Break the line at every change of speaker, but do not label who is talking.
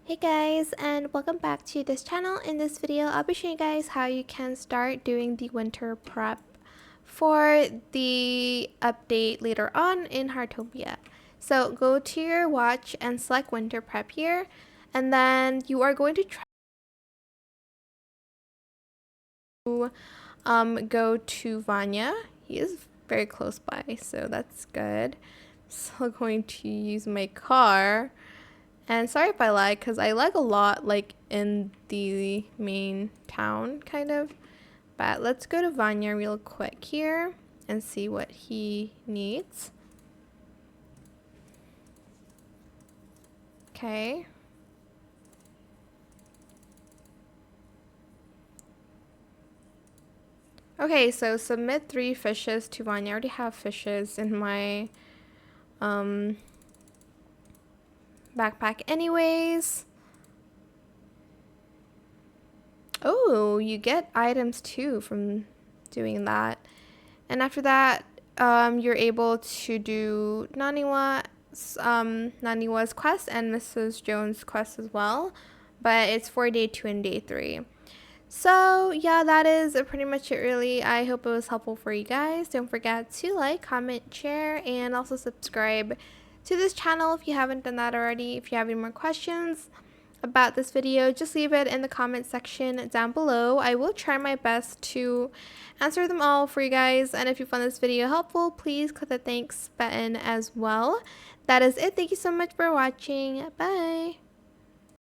Hey guys, and welcome back to this channel. In this video, I'll be showing you guys how you can start doing the winter prep for the update later on in Heartopia. So go to your watch and select winter prep here, and then you are going to try to go to Vana. He is very close by, so that's good. So I'm going to use my car. And sorry if I lag, because I lag a lot, like, in the main town, kind of. But let's go to Vanya real quick here and see what he needs. Okay. Okay, so submit 3 fishes to Vanya. I already have fishes in my backpack anyways. Oh, you get items too from doing that. And after that, you're able to do Naniwa's quest and Mrs. Jones' quest as well. But it's for day 2 and day 3. So yeah, that is pretty much it really. I hope it was helpful for you guys. Don't forget to like, comment, share, and also subscribe to this channel if you haven't done that already. If you have any more questions about this video, just leave it in the comment section down below. I will try my best to answer them all for you guys, and if you found this video helpful, please click the thanks button as well. That is it. Thank you so much for watching. Bye.